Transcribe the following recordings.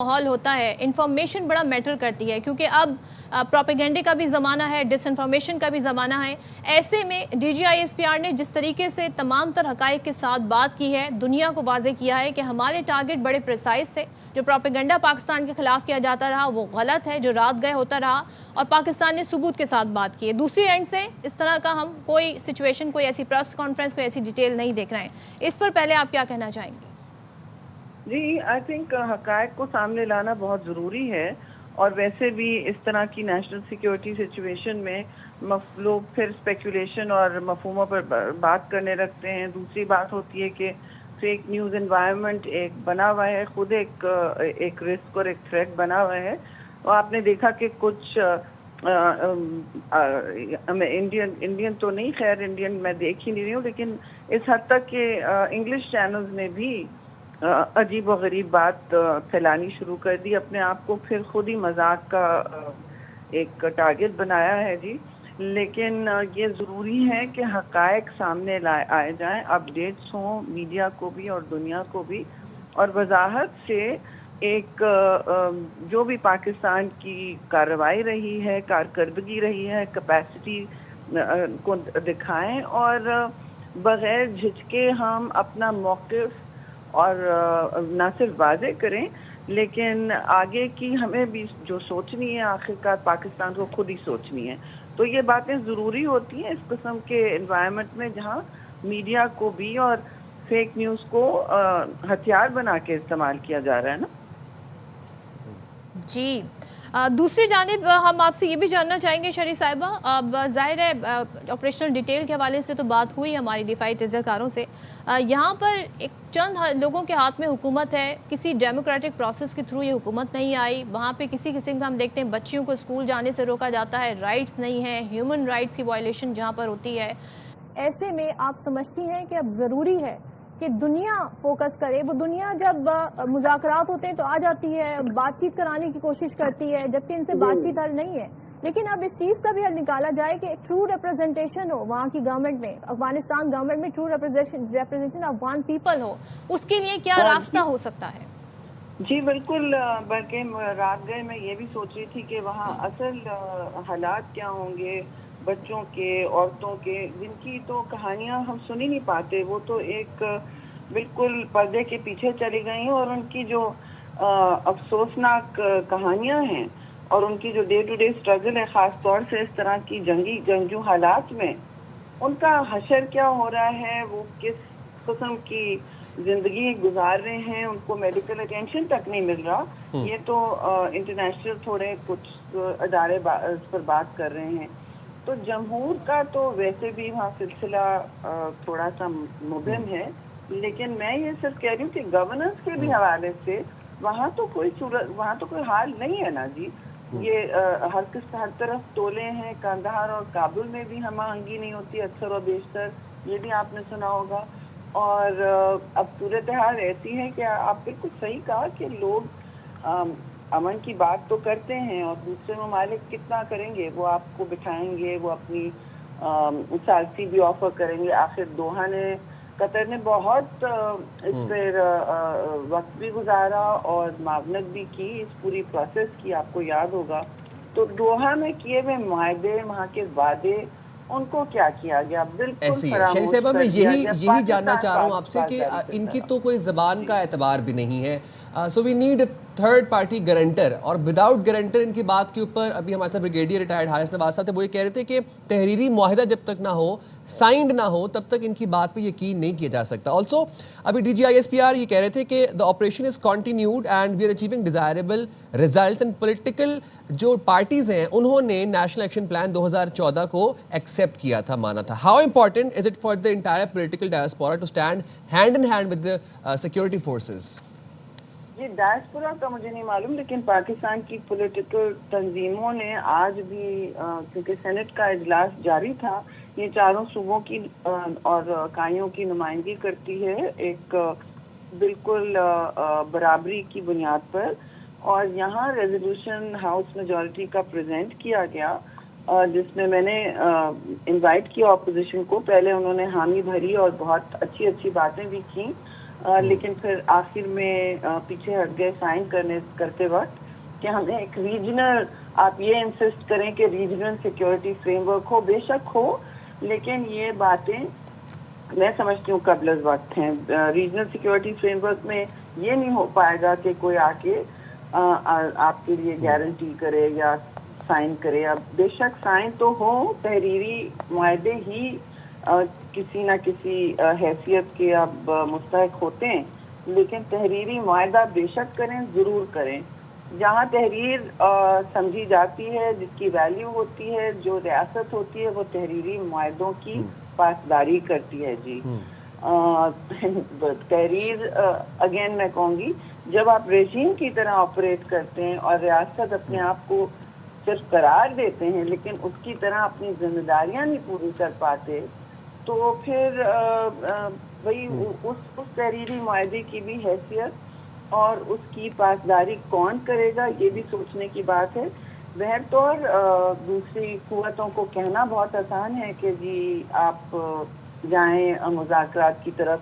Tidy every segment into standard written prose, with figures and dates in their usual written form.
माहौल होता है, इंफॉर्मेशन बड़ा मैटर करती है क्योंकि अब प्रोपेगेंडे का भी ज़माना है, डिसइंफॉर्मेशन का भी ज़माना है। ऐसे में DGISPR ने जिस तरीके से तमाम तर हक़ाइक़ के साथ बात की है, दुनिया को वाज़े किया है कि हमारे टारगेट बड़े प्रिसाइज थे। जो प्रोपेगेंडा पाकिस्तान के ख़िलाफ़ किया जाता रहा वो गलत है, जो रात गए होता रहा, और पाकिस्तान ने सबूत के साथ बात की है। दूसरी एंड से इस तरह का हम कोई सिचुएशन, कोई ऐसी प्रेस कॉन्फ्रेंस, कोई ऐसी डिटेल नहीं देख रहे हैं। इस पर पहले आप क्या कहना चाहेंगे? जी, आई थिंक हक़ाइक़ को सामने लाना बहुत ज़रूरी है, और वैसे भी इस तरह की नेशनल सिक्योरिटी सिचुएशन में लोग फिर स्पेकुलेशन और मफ़हूमों पर बात करने लगते हैं। दूसरी बात होती है कि फेक न्यूज़ एनवायरनमेंट एक बना हुआ है, खुद एक रिस्क और एक थ्रेट बना हुआ है। और आपने देखा कि कुछ इंडियन तो नहीं, खैर इंडियन मैं देख ही नहीं रही हूँ, लेकिन इस हद तक कि इंग्लिश चैनल्स ने भी अजीब व गरीब बात फैलानी शुरू कर दी, अपने आप को फिर खुद ही मजाक का एक टारगेट बनाया है जी। लेकिन ये ज़रूरी है कि हक़ाइक़ सामने आए जाएं, अपडेट्स हों मीडिया को भी और दुनिया को भी, और वजाहत से एक जो भी पाकिस्तान की कार्रवाई रही है, कारकर्दगी रही है, कैपेसिटी को दिखाएं, और बग़ैर झिझके हम अपना मौक़िफ़ और ना सिर्फ वाज़े करें, लेकिन आगे की हमें भी जो सोचनी है, आखिरकार पाकिस्तान को खुद ही सोचनी है। तो ये बातें ज़रूरी होती हैं इस किस्म के एनवायरनमेंट में, जहाँ मीडिया को भी और फेक न्यूज़ को हथियार बना के इस्तेमाल किया जा रहा है ना। जी, दूसरी जानिब हम आपसे ये भी जानना चाहेंगे शरी साहिबा, अब ज़ाहिर है ऑपरेशनल डिटेल के हवाले से तो बात हुई हमारी दिफाई तजज़कारों से। यहाँ पर एक चंद लोगों के हाथ में हुकूमत है, किसी डेमोक्रेटिक प्रोसेस के थ्रू ये हुकूमत नहीं आई। वहाँ पे किसी किस्म का हम देखते हैं बच्चियों को स्कूल जाने से रोका जाता है, राइट्स नहीं है, ह्यूमन राइट्स की वायलेशन जहाँ पर होती है। ऐसे में आप समझती हैं कि अब ज़रूरी है कि दुनिया फोकस करे? वो दुनिया जब मुज़ाकरात होते हैं तो आ जाती है, बातचीत कराने की कोशिश करती है, जबकि इनसे बातचीत हल नहीं है। लेकिन अब इस चीज़ का भी हल निकाला जाए कि एक ट्रू रिप्रेजेंटेशन हो वहाँ की गवर्नमेंट में, अफगानिस्तान गवर्नमेंट में true representation of one people हो। उसके लिए क्या रास्ता हो सकता है? जी बिल्कुल, बल्कि रात गए मैं ये भी सोच रही थी कि वहाँ असल हालात क्या होंगे बच्चों के, औरतों के, जिनकी तो कहानियाँ हम सुन ही नहीं पाते, वो तो एक बिल्कुल पर्दे के पीछे चली गई हैं, और उनकी जो अफसोसनाक कहानियाँ हैं और उनकी जो डे टू डे स्ट्रगल है, ख़ास तौर से इस तरह की जंगजू हालात में उनका हशर क्या हो रहा है, वो किस किस्म की जिंदगी गुजार रहे हैं, उनको मेडिकल अटेंशन तक नहीं मिल रहा। ये तो इंटरनेशनल थोड़े कुछ अदारे इस पर बात कर रहे हैं। तो जमहूर का तो वैसे भी वहाँ सिलसिला थोड़ा सा मुबहम है, लेकिन मैं ये सिर्फ कह रही हूँ कि गवर्नेंस के भी हवाले से वहाँ तो कोई हाल नहीं है ना जी। ये हर तरफ तोले हैं, कंधार और काबुल में भी हम आहंगी नहीं होती अक्सर और बेशतर, ये भी आपने सुना होगा। और अब सूरत हाल ऐसी है कि आप बिल्कुल सही कहा कि लोग अमन की बात तो करते हैं, और दूसरे ममालिक कितना करेंगे, वो आपको बिठाएंगे, वो अपनी सालसी भी ऑफर करेंगे। आखिर दोहा ने, कतर ने बहुत इस पर वक्त भी गुजारा और मावनत भी की इस पूरी प्रोसेस की, आपको याद होगा। तो दोहा में किए हुए मुआहदे, वहाँ के वादे, उनको क्या किया गया, बिल्कुल ऐसी है शरी साहिबा, मैं यही जानना चाह रहा हूँ आपसे कि इनकी तो कोई ज़बान का एतबार भी नहीं है। So we need third party guarantor, और विदाउट गारंटर इनकी बात के ऊपर अभी हमारे साथ ब्रिगेडियर रिटायर्ड हारिस नवाज साहब थे, वो ये कह रहे थे कि तहरीरी मुआहिदा जब तक ना हो, साइंड ना हो, तब तक इनकी बात पे यकीन नहीं किया जा सकता। ऑल्सो अभी DGISPR ये कह रहे थे कि the operation is continued and we are achieving desirable results, and political जो पार्टीज हैं उन्होंने नेशनल एक्शन प्लान 2014 को एक्सेप्ट किया था, माना था। How important is it for the entire political diaspora to stand hand in hand with the security forces? ये diaspora का मुझे नहीं मालूम, लेकिन पाकिस्तान की पॉलिटिकल तंजीमों ने आज भी, क्योंकि सेनेट का इजलास जारी था, ये चारों सूबों की और इकाइयों की नुमाइंदगी करती है एक बिल्कुल बराबरी की बुनियाद पर, और यहाँ रेजोल्यूशन हाउस मेजॉरिटी का प्रेजेंट किया गया, जिसमें मैंने इनवाइट किया अपोजिशन को। पहले उन्होंने हामी भरी और बहुत अच्छी अच्छी बातें भी की, लेकिन फिर आखिर में पीछे हट गए साइन करते वक्त कि हमें एक रीजनल, आप ये इंसिस्ट करें कि रीजनल सिक्योरिटी फ्रेमवर्क हो, बेशक हो, लेकिन ये बातें मैं समझती हूँ कबल वक्त हैं। रीजनल सिक्योरिटी फ्रेमवर्क में ये नहीं हो पाएगा कि कोई आके आपके लिए गारंटी करे या साइन करे। अब बेशक साइन तो हो, तहरीरी मुआहदे ही किसी न किसी हैसियत के अब मुस्तहक होते हैं, लेकिन तहरीरी मुआहदा बेशक करें, ज़रूर करें। जहाँ तहरीर समझी जाती है, जिसकी वैल्यू होती है, जो रियासत होती है, वो तहरीरी मुआहदों की पासदारी करती है जी। तहरीर अगेन मैं कहूँगी, जब आप रेजीम की तरह ऑपरेट करते हैं और रियासत अपने आप को सिर्फ करार देते हैं लेकिन उसकी तरह अपनी जिम्मेदारियां नहीं पूरी कर पाते, तो फिर वही उस तहरीरी मुआहदे की भी हैसियत और उसकी पासदारी कौन करेगा, ये भी सोचने की बात है। बहरतौर दूसरी कुव्वतों को कहना बहुत आसान है कि जी आप जाएं मुज़ाकरात की तरफ।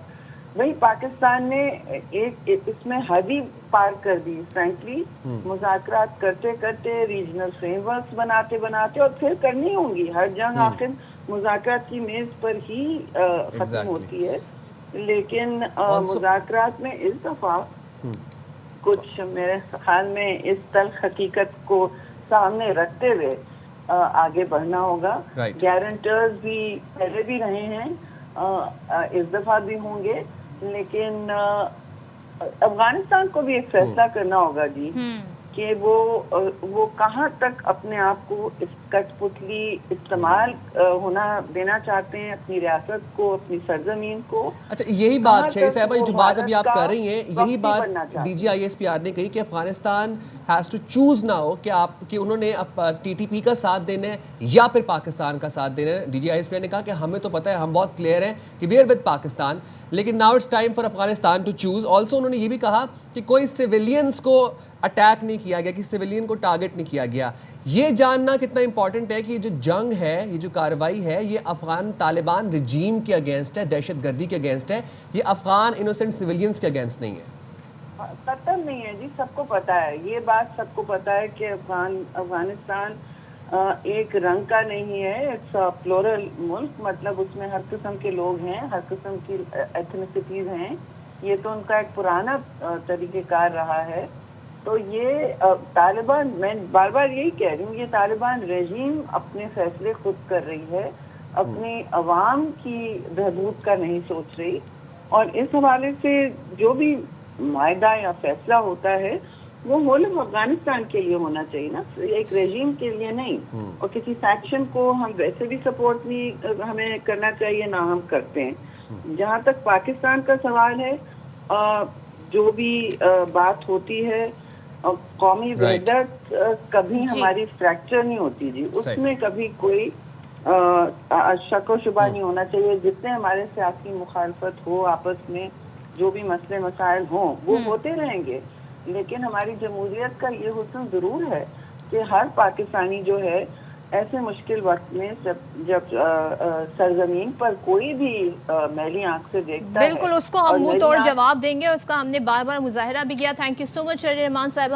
वही पाकिस्तान ने एक इसमें हद ही पार कर दी फ्रैंकली। मुज़ाकरात करते करते, रीजनल फ्रेमवर्क्स बनाते बनाते, और फिर करनी होंगी, हर जंग आखिर मुज़ाकरात की मेज़ पर ही ख़त्म होती है। लेकिन मुज़ाकरात में इस दफ़ा कुछ मेरे ख्याल में इस तल्ख हकीकत को सामने रखते हुए आगे बढ़ना होगा। गारंटर्स भी पहले भी रहे हैं, इस दफ़ा भी होंगे, लेकिन अफगानिस्तान को भी एक फैसला करना होगा जी कि वो कहाँ तक अपने आप को इस कठपुतली इस्तेमाल होना देना चाहते हैं, अपनी रियासत को, अपनी सरजमीन को। अच्छा, यही बात शरीफ साहिबा, जो बात अभी आप कर रही हैं, यही बात DGISPR ने कही कि अफगानिस्तान हैज़ टू चूज ना हो कि उन्होंने TTP का साथ देना है या फिर पाकिस्तान का साथ देना है। DGISPR ने कहा कि हमें तो पता है, हम बहुत क्लियर हैं कि वी आर विद पाकिस्तान, लेकिन now it's time for Afghanistan to choose. Also उन्होंने ये भी कहा कि कोई सिविलियंस को अटैक नहीं किया गया, कि सिविलियन को टारगेट नहीं किया गया। ये जानना कितना इंपॉर्टेंट है कि ये जो जंग है, ये जो कार्रवाई है, ये अफगान तालिबान रिजीम के अगेंस्ट है, दहशतगर्दी के अगेंस्ट है, ये अफगान इनोसेंट सिविलियंस के अगेंस्ट नहीं है। कतई नहीं है जी, सबको पता है, ये बात सबको पता है कि अफगानिस्तान एक रंग का नहीं है, इट्स प्लोरल मुल्क, मतलब उसमें हर किस्म के लोग हैं, हर किस्म की एथनिसिटीज हैं। ये तो उनका एक पुराना तरीक़ेकार रहा है। तो ये तालिबान, मैं बार बार यही कह रही हूँ, ये तालिबान रेजीम अपने फैसले खुद कर रही है, अपनी अवाम की बहबूद का नहीं सोच रही। और इस हवाले से जो भी मायदा या फैसला होता है वो होल अफगानिस्तान के लिए होना चाहिए ना, एक रेजीम के लिए नहीं। और किसी फैक्शन को हम वैसे भी सपोर्ट नहीं हमें करना चाहिए, ना हम करते हैं। जहाँ तक पाकिस्तान का सवाल है, जो भी बात होती है, कौमी वहदत कभी हमारी फ्रैक्चर नहीं होती जी, उसमें कभी कोई शक व शुबा नहीं होना चाहिए। जितने हमारे सियासी मुखालफत हो, आपस में जो भी मसले मसाइल हों, वो होते रहेंगे, लेकिन हमारी जमहूरियत का ये हुस्न ज़रूर है कि हर पाकिस्तानी जो है ऐसे मुश्किल वक्त में जब सरजमीन पर कोई भी मैली आंख से देखता है, बिल्कुल उसको हम मुंह तोड़ जवाब देंगे, और उसका हमने बार बार मुजाहिरा भी किया। Thank you so much Rahman साहिबा।